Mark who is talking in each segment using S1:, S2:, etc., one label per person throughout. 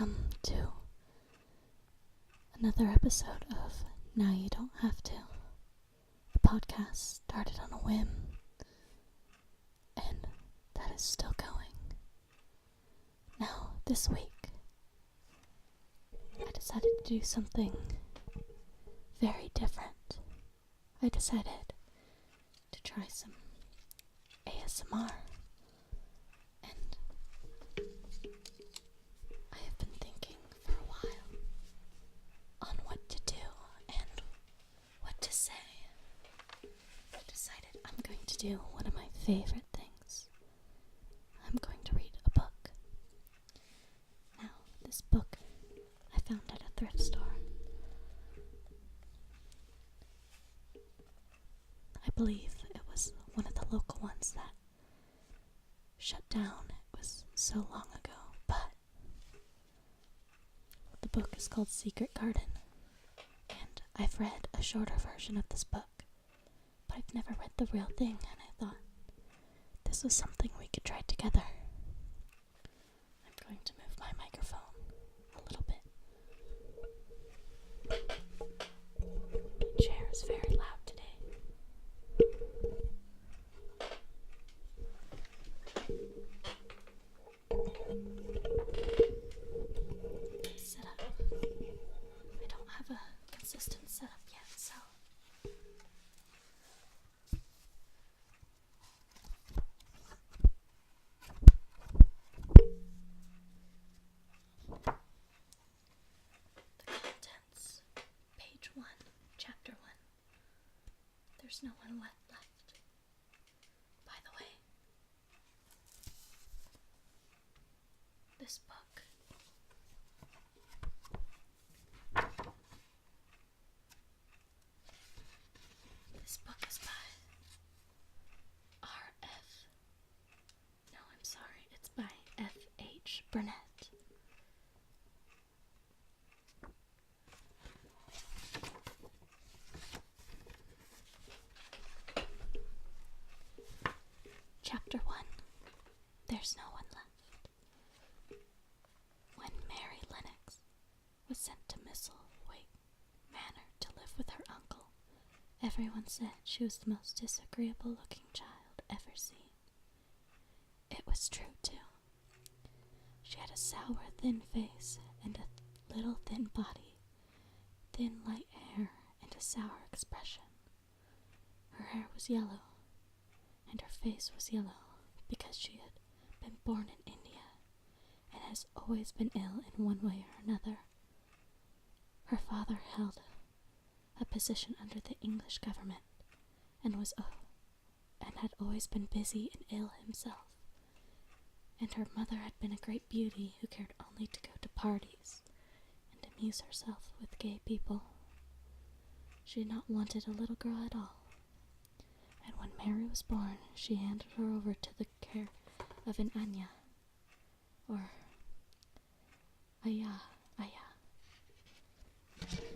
S1: welcome to another episode of Now You Don't Have To. The podcast started on a whim, and that is still going. Now, this week, I decided to do something very different. I decided to try some ASMR. Do one of my favorite things. I'm going to read a book. Now, this book I found at a thrift store. I believe it was one of the local ones that shut down. It was so long ago, but the book is called Secret Garden, and I've read a shorter version of this book. But I've never read the real thing, and I thought this was something we could try together. I'm going to move my microphone a little bit. My chair is very loud today. Setup. I don't have a consistent setup yet, so Chapter 1. There's no one left. By the way, this book is by it's by F.H. Burnett. Chapter 1. There's no one left. When Mary Lennox was sent to Misselthwaite Manor to live with her uncle, everyone said she was the most disagreeable looking child ever seen. It was true, too. She had a sour, thin face and a little thin body, thin, light hair, and a sour expression. Her hair was yellow, and her face was yellow because she had been born in India and has always been ill in one way or another. Her father held a position under the English government and had always been busy and ill himself. And her mother had been a great beauty who cared only to go to parties and amuse herself with gay people. She had not wanted a little girl at all. And when Mary was born, she handed her over to the care of an Anya, or Aya. It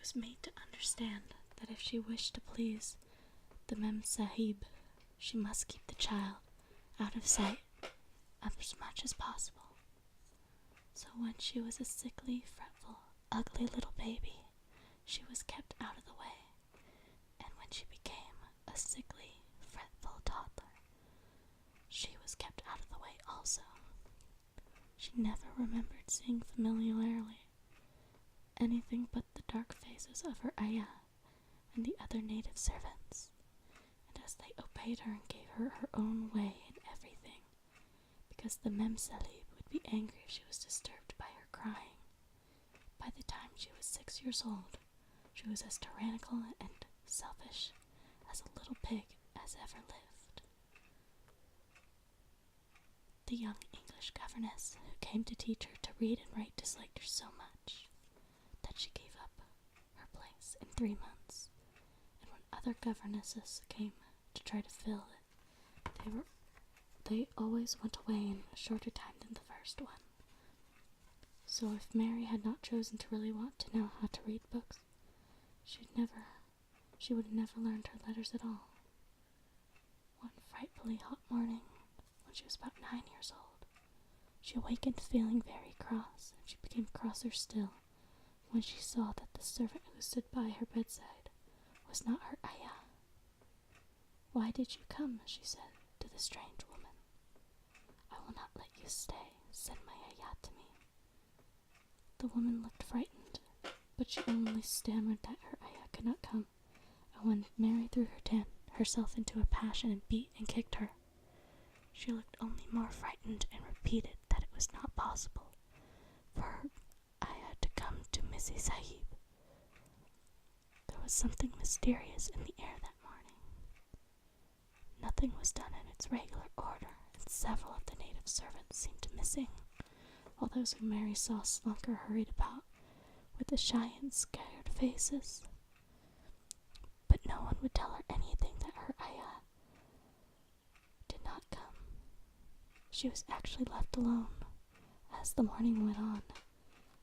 S1: was made to understand that if she wished to please the Mem Sahib, she must keep the child out of sight as much as possible. So when she was a sickly, fretful, ugly little baby, she was kept out of the way. And when she became a sickly, fretful toddler, she was kept out of the way also. She never remembered seeing familiarly anything but the dark faces of her ayah and the other native servants, and as they obeyed her and gave her her own way in everything, because the Mem Sahib would be angry if she was disturbed by her crying. By the time she was 6 years old, she was as tyrannical and selfish as a little pig as ever lived. The young English governess who came to teach her to read and write disliked her so much that she gave up her place in 3 months, and when other governesses came to try to fill it, they always went away in a shorter time than the first one. So if Mary had not chosen to really want to know how to read books, she would have never learned her letters at all. One frightfully hot morning, when she was about 9 years old, She awakened feeling very cross, and she became crosser still when she saw that the servant who stood by her bedside was not her ayah. "Why did you come?" she said to the strange woman. "I will not let you stay. Send my ayah to me." The woman looked frightened, but she only stammered that her ayah could not come, and when Mary threw herself into a passion and beat and kicked her, she looked only more frightened and repeated that it was not possible for her ayah to come to Missy Sahib. There was something mysterious in the air that morning. Nothing was done in its regular order, and several of the native servants seemed missing, while those whom Mary saw slunk or hurried about with the shy and scared faces. But no one would tell her anything that her ayah did not come. She was actually left alone as the morning went on,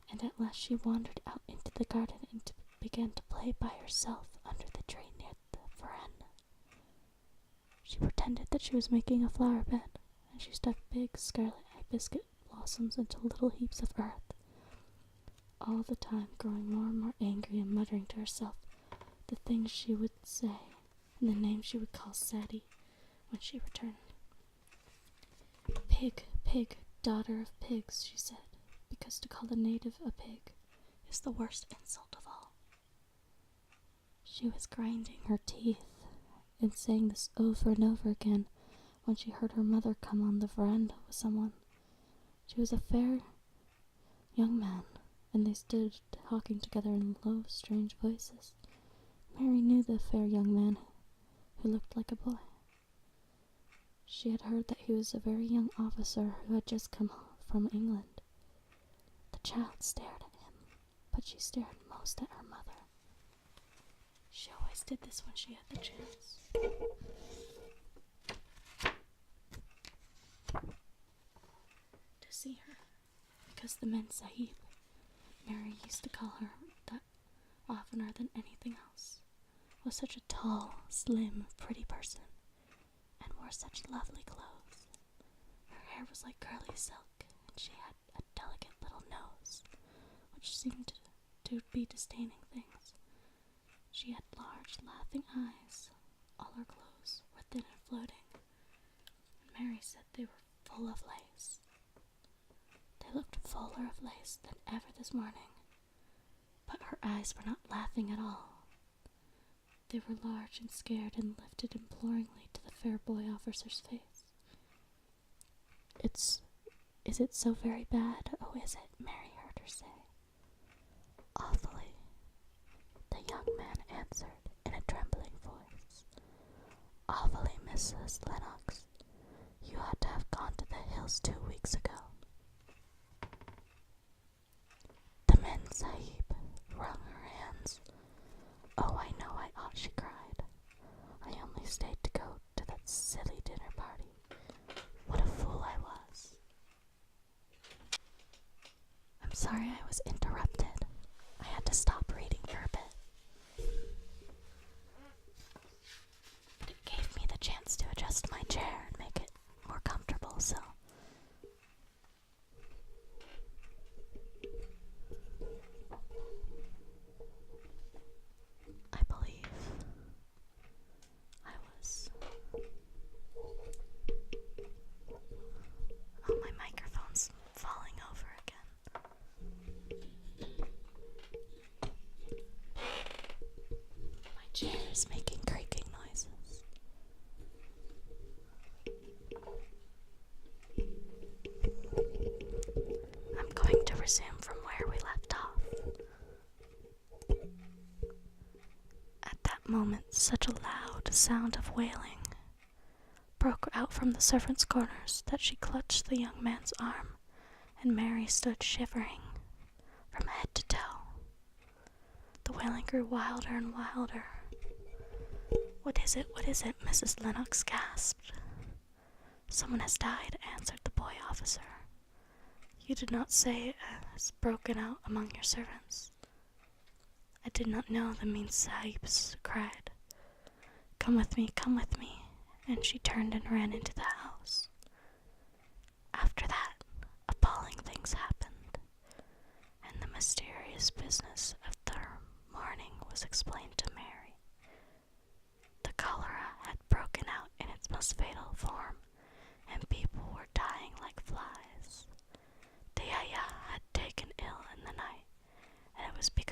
S1: and at last she wandered out into the garden and began to play by herself under the tree near the veranda. She pretended that she was making a flower bed, and she stuck big scarlet hibiscus blossoms into little heaps of earth, all the time growing more and more angry and muttering to herself the things she would say and the names she would call Sadie when she returned. "Pig, pig, daughter of pigs," she said, because to call a native a pig is the worst insult of all. She was grinding her teeth and saying this over and over again when she heard her mother come on the veranda with someone. She was a fair young man, and they stood talking together in low, strange voices. Mary knew the fair young man who looked like a boy. She had heard that he was a very young officer who had just come from England. The child stared at him, but she stared most at her mother. She always did this when she had the chance. To see her, because the men Sahib, Mary used to call her that oftener than anything else, was such a tall, slim, pretty person, and wore such lovely clothes. Her hair was like curly silk, and she had a delicate little nose, which seemed to be disdaining things. She had large, laughing eyes. All her clothes were thin and floating, and Mary said they were full of lace. They looked fuller of lace than ever this morning, but her eyes were not laughing at all. They were large and scared and lifted imploringly to the fair boy officer's face. Is it so very bad? Oh, is it?" Mary heard her say. "Awfully," the young man answered in a trembling voice. "Awfully, Mrs. Lennox. You ought to have gone to the hills 2 weeks ago." The men Sahib wrung her hands. "Oh, I know I ought," she cried. "I only stayed to go to that silly dinner party. What a fool I was." I'm sorry I was interrupted. I had to stop reading for a bit. But it gave me the chance to adjust my chair and make it more comfortable, so I believe I was... Oh, my microphone's falling over again. My chair is making creaking noises. I'm going to resume from where we left off. At that moment, such a loud sound of wailing broke out from the servants' corners that she clutched the young man's arm, and Mary stood shivering from head to toe. The wailing grew wilder and wilder. What is it? What is it?" Mrs. Lennox gasped. "Someone has died," answered the boy officer. "You did not say it has broken out among your servants." "I did not know," the mean Sahibs cried. Come with me, and she turned and ran into the house. After that, a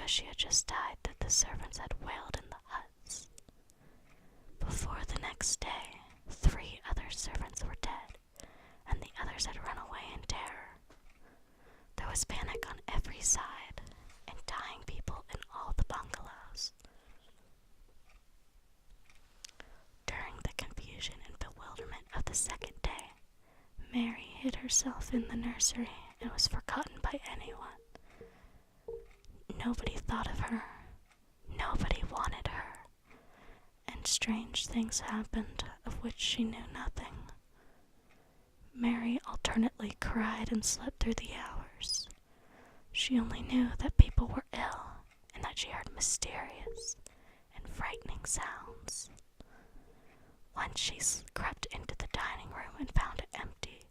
S1: because she had just died that the servants had wailed in the huts. Before the next day, 3 other servants were dead, and the others had run away in terror. There was panic on every side, and dying people in all the bungalows. During the confusion and bewilderment of the second day, Mary hid herself in the nursery and was forgotten by anyone. Nobody thought of her. Nobody wanted her. And strange things happened of which she knew nothing. Mary alternately cried and slept through the hours. She only knew that people were ill and that she heard mysterious and frightening sounds. Once she crept into the dining room and found it empty,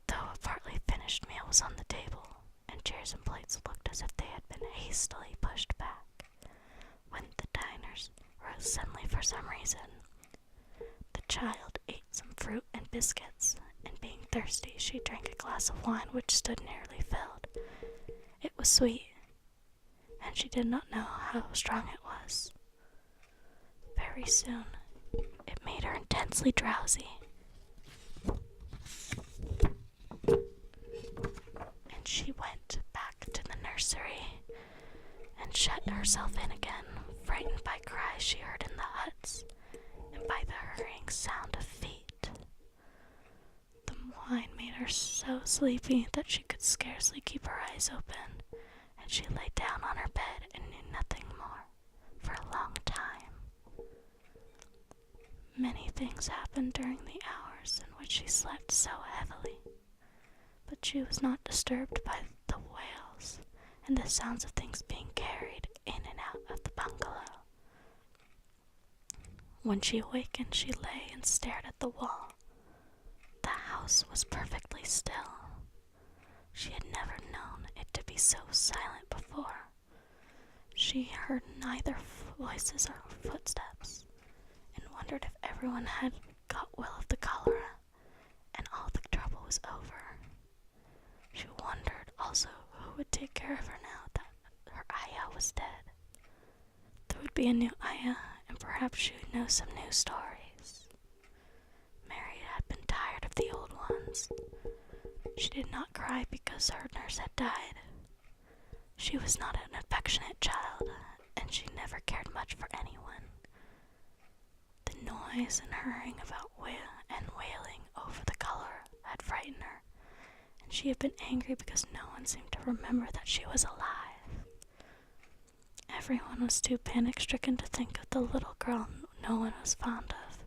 S1: though a partly finished meal was on the table, and chairs and plates looked as if they had been hastily pushed back. When the diners rose suddenly for some reason, the child ate some fruit and biscuits, and being thirsty, she drank a glass of wine which stood nearly filled. It was sweet, and she did not know how strong it was. Very soon, it made her intensely drowsy, and she went back to the nursery and shut herself in again, frightened by cries she heard in the huts and by the hurrying sound of feet. The wine made her so sleepy that she could scarcely keep her eyes open, and she lay down on her bed and knew nothing more for a long time. Many things happened during the hours in which she slept so heavily, but she was not disturbed by the wails and the sounds of things being carried in and out of the bungalow. When she awakened, she lay and stared at the wall. The house was perfectly still. She had never known it to be so silent before. She heard neither voices or footsteps, and wondered if everyone had got well of the cholera, and all the trouble was over. She wondered also who would take care of her now that her Ayah was dead. There would be a new Ayah, and perhaps she would know some new stories. Mary had been tired of the old ones. She did not cry because her nurse had died. She was not an affectionate child, and she never cared much for anyone. The noise and hurrying about and wailing over the cholera had frightened her, and she had been angry because no one seemed to remember that she was alive. Everyone was too panic-stricken to think of the little girl no one was fond of.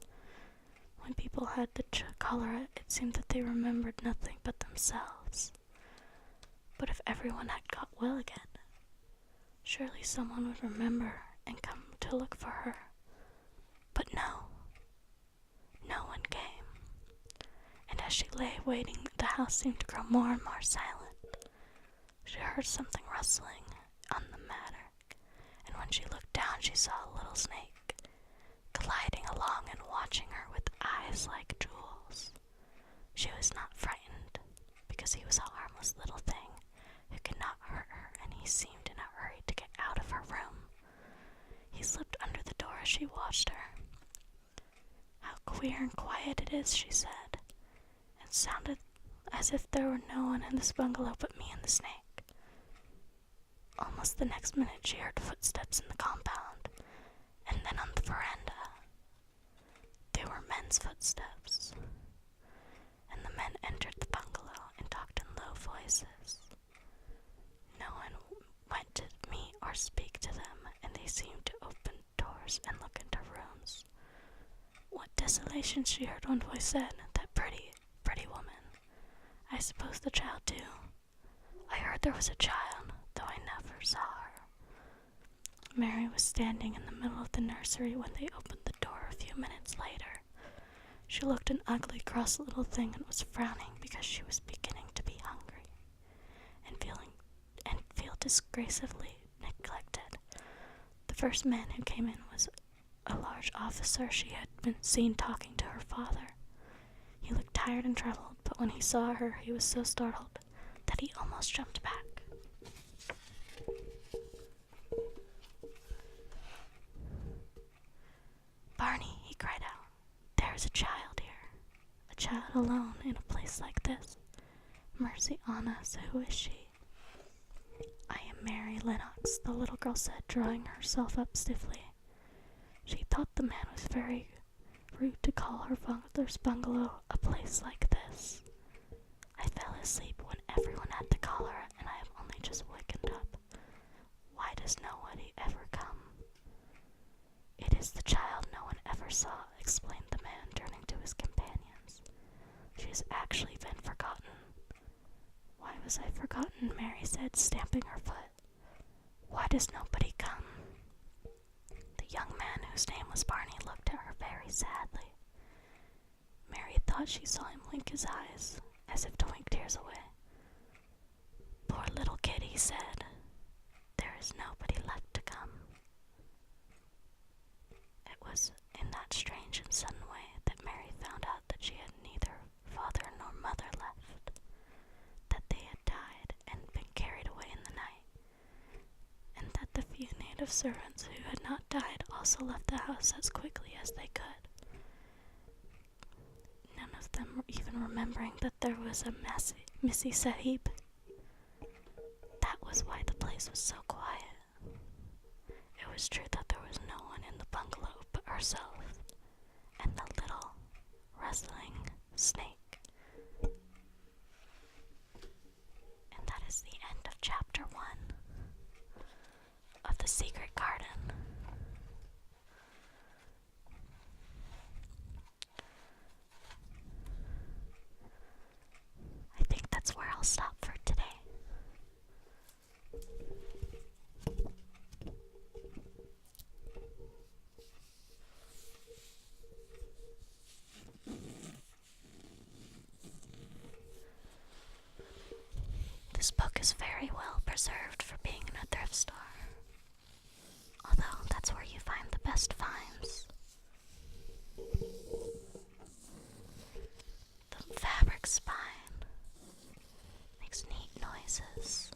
S1: When people had the cholera, it seemed that they remembered nothing but themselves. But if everyone had got well again, surely someone would remember and come to look for her. But no one came. And as she lay waiting, the house seemed to grow more and more silent. She heard something rustling on the matting, and when she looked down, she saw a little snake gliding along and watching her with eyes like jewels. She was not frightened, because he was a harmless little thing who could not hurt her, and he seemed in a hurry to get out of her room. He slipped under the door as she watched her. "How queer and quiet it is," she said. It sounded as if there were no one in this bungalow but me and the snake. Almost the next minute she heard footsteps in the compound, and then on the veranda. They were men's footsteps, and the men entered the bungalow and talked in low voices. No one went to meet or speak to them, and they seemed to open doors and look into rooms. "What desolation," she heard one voice said. "That pretty woman. I suppose the child too. I heard there was a child, though I never saw her." Mary was standing in the middle of the nursery when they opened the door a few minutes later. She looked an ugly, cross little thing and was frowning because she was beginning to be hungry and feel disgracefully neglected. The first man who came in was a large officer she had been seen talking to her father. He looked tired and troubled, but when he saw her, he was so startled that he almost jumped back. There's a child here. A child alone in a place like this. Mercy on us, who is she? I am Mary Lennox, the little girl said, drawing herself up stiffly. She thought the man was very rude to call her father's bungalow a place like this. I fell asleep when everyone had to call her, and I have only just wakened up. Why does nobody ever come? It is the child no one ever saw, explained the man, turning to his companions. She has actually been forgotten. Why was I forgotten? Mary said, stamping her foot. Why does nobody come? The young man, whose name was Barney, looked at her very sadly. Mary thought she saw him wink his eyes, as if to wink tears away. Poor little kid, he said. There is nobody left to come. It was in that strange and sudden way that Mary found out that she had neither father nor mother left, that they had died and been carried away in the night, and that the few native servants who had not died also left the house as quickly as they could, none of them even remembering that there was a Missy Sahib. That was why the place was so quiet. It was true that there was no one in the bungalow but herself and the little rustling snake. And that is the end of chapter 1 of The Secret Garden. I think that's where I'll stop for today. This book is very well preserved for being in a thrift store, although that's where you find the best finds. The fabric spine makes neat noises.